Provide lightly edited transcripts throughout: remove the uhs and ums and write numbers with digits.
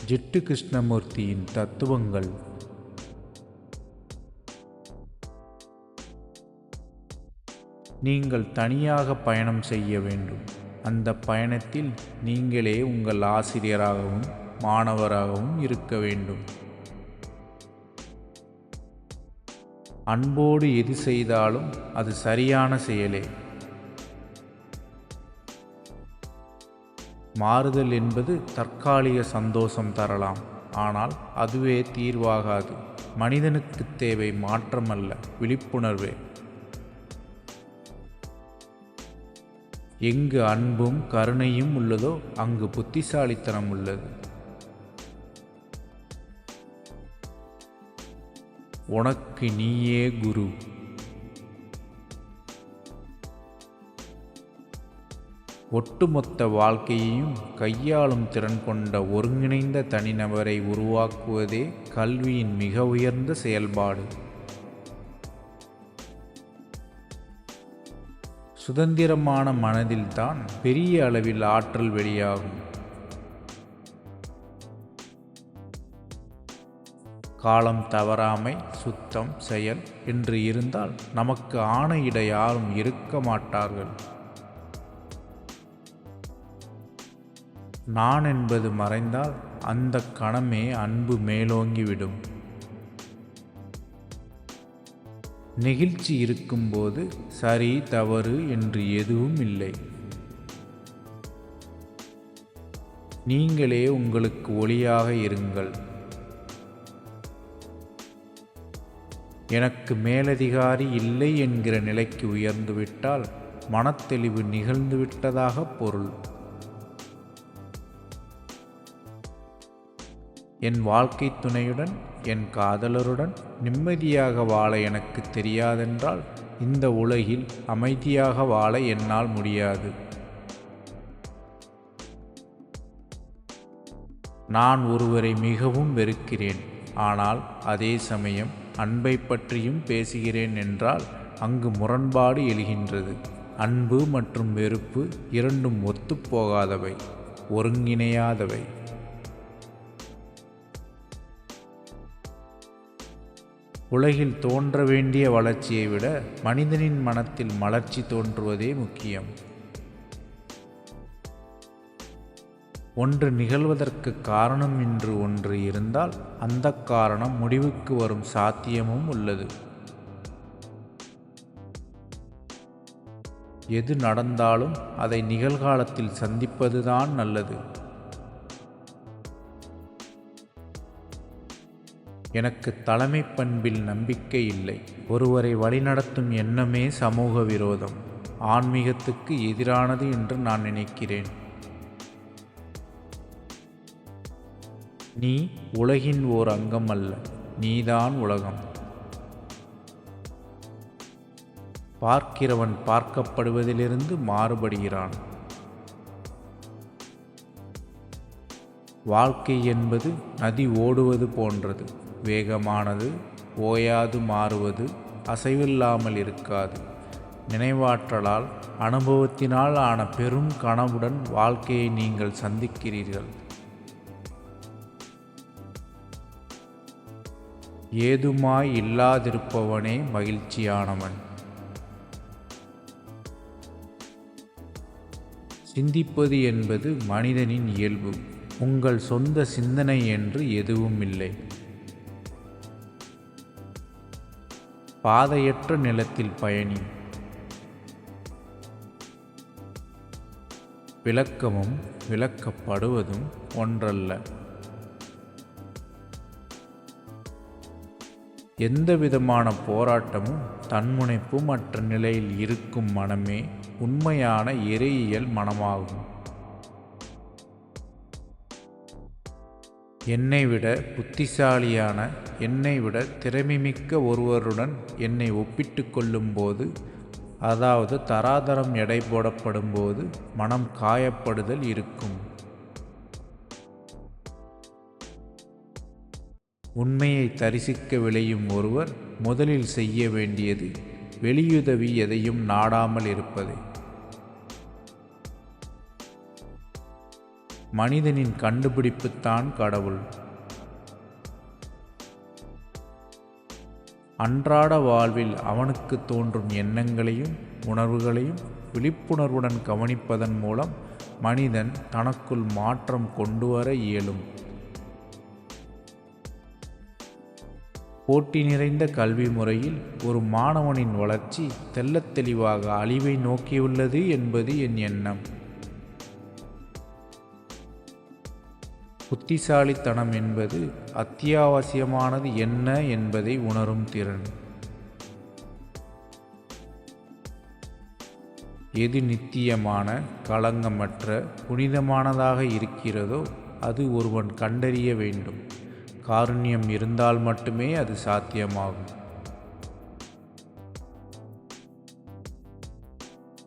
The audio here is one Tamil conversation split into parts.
ஜிட்டு கிருஷ்ணமூர்த்தியின் தத்துவங்கள். நீங்கள் தனியாக பயணம் செய்ய வேண்டும். அந்த பயணத்தில் நீங்களே உங்கள் ஆசிரியராகவும் மாணவராகவும் இருக்க வேண்டும். அன்போடு எது செய்தாலும் அது சரியான செயலே. மாறுதல் என்பது தற்காலிக சந்தோஷம் தரலாம், ஆனால் அதுவே தீர்வாகாது. மனிதனுக்கு தேவை மாற்றமல்ல, விழிப்புணர்வே. எங்கு அன்பும் கருணையும் உள்ளதோ அங்கு புத்திசாலித்தனம் உள்ளது. உனக்கு நீயே குரு. ஒட்டுமொத்த வாழ்க்கையையும் கையாளும் திறன் கொண்ட ஒருங்கிணைந்த தனிநபரை உருவாக்குவதே கல்வியின் மிக உயர்ந்த செயல்பாடு. சுதந்திரமான மனதில்தான் பெரிய அளவில் ஆற்றல் வெளியாகும். காலம் தவறாமை, சுத்தம், செயல் என்று இருந்தால் நமக்கு ஆணையிட யாரும் இருக்க மாட்டார்கள். நான் என்பது மறைந்தால் அந்த கணமே அன்பு மேலோங்கிவிடும். நெகிழ்ச்சி இருக்கும்போது சரி தவறு என்று எதுவும் இல்லை. நீங்களே உங்களுக்கு ஒளியாக இருங்கள். எனக்கு மேலதிகாரி இல்லை என்கிற நிலைக்கு உயர்ந்துவிட்டால் மனத்தெளிவு நிகழ்ந்துவிட்டதாக பொருள். என் வாழ்க்கை துணையுடன், என் காதலருடன் நிம்மதியாக வாழ எனக்கு தெரியாதென்றால் இந்த உலகில் அமைதியாக வாழ என்னால் முடியாது. நான் ஒருவரை மிகவும் வெறுக்கிறேன், ஆனால் அதே சமயம் அன்பை பற்றியும் பேசுகிறேன் என்றால் அங்கு முரண்பாடு எழுகின்றது. அன்பு மற்றும் வெறுப்பு இரண்டும் ஒத்துப்போகாதவை, ஒருங்கிணையாதவை. உலகில் தோன்ற வேண்டிய வளர்ச்சியை விட மனிதனின் மனத்தில் மலர்ச்சி தோன்றுவதே முக்கியம். ஒன்று நிகழ்வதற்கு காரணம் என்று ஒன்று இருந்தால் அந்த காரணம் முடிவுக்கு வரும் சாத்தியமும் உள்ளது. எது நடந்தாலும் அதை நிகழ்காலத்தில் சந்திப்பதுதான் நல்லது. எனக்கு தலைமை பண்பில் நம்பிக்கை இல்லை. ஒருவரை வழிநடத்தும் எண்ணமே சமூக விரோதம், ஆன்மீகத்துக்கு எதிரானது என்று நான் நினைக்கிறேன். நீ உலகின் ஓர் அங்கம் அல்ல, நீதான் உலகம். பார்க்கிறவன் பார்க்கப்படுவதிலிருந்து மாறுபடுகிறான். வாழ்க்கை என்பது நதி ஓடுவது போன்றது. வேகமானது, ஓயாது மாறுவது, அசைவில்லாமல் இருக்காது. நினைவாற்றலால், அனுபவத்தினால் ஆன பெரும் கனவுடன் வாழ்க்கையை நீங்கள் சந்திக்கிறீர்கள். ஏதுமாய் இல்லாதிருப்பவனே மகிழ்ச்சியானவன். சிந்திப்பது என்பது மனிதனின் இயல்பு. உங்கள் சொந்த சிந்தனை என்று எதுவும் இல்லை. பாதையற்ற நிலத்தில் பயணி. விளக்கமும் விளக்கப்படுவதும் ஒன்றல்ல. எந்த விதமான போராட்டமும் தன்முனைப்பும் அற்ற நிலையில் இருக்கும் மனமே உண்மையான இறையியல் மனமாகும். என்னை விட புத்திசாலியான, என்னை விட திறமைமிக்க ஒருவருடன் என்னை ஒப்பிட்டு கொள்ளும்போது, அதாவது தராதரம் எடை போடப்படும் போது மனம் காயப்படுதல் இருக்கும். உண்மையை தரிசிக்க விளையும் ஒருவர் முதலில் செய்ய வேண்டியது வெளியுதவி எதையும் நாடாமல் இருப்பதே. மனிதனின் கண்டுபிடிப்புத்தான் கடவுள். அன்றாட வாழ்வில் அவனுக்கு தோன்றும் எண்ணங்களையும் உணர்வுகளையும் விழிப்புணர்வுடன் கவனிப்பதன் மூலம் மனிதன் தனக்குள் மாற்றம் கொண்டு வர இயலும். போட்டி நிறைந்த கல்வி முறையில் ஒரு மாணவனின் வளர்ச்சி தெள்ளத் தெளிவாக அழிவை நோக்கியுள்ளது என்பது என் எண்ணம். புத்திசாலித்தனம் என்பது அத்தியாவசியமானது என்ன என்பதை உணரும் திறன். எது நித்தியமான, களங்கமற்ற, புனிதமானதாக இருக்கிறதோ அது ஒருவன் கண்டறிய வேண்டும். காருண்யம் இருந்தால் மட்டுமே அது சாத்தியமாகும்.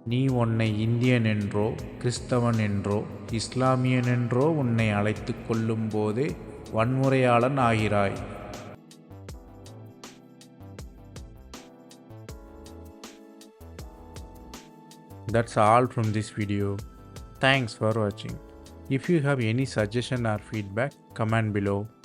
நீ உன்னை இந்தியன் என்றோ, கிறிஸ்தவன் என்றோ, இஸ்லாமியன் என்றோ உன்னை அழைத்து கொள்ளும் போதே வன்முறையாளன் ஆகிறாய். That's all from this video. Thanks for watching. If you have any suggestion or feedback, comment below.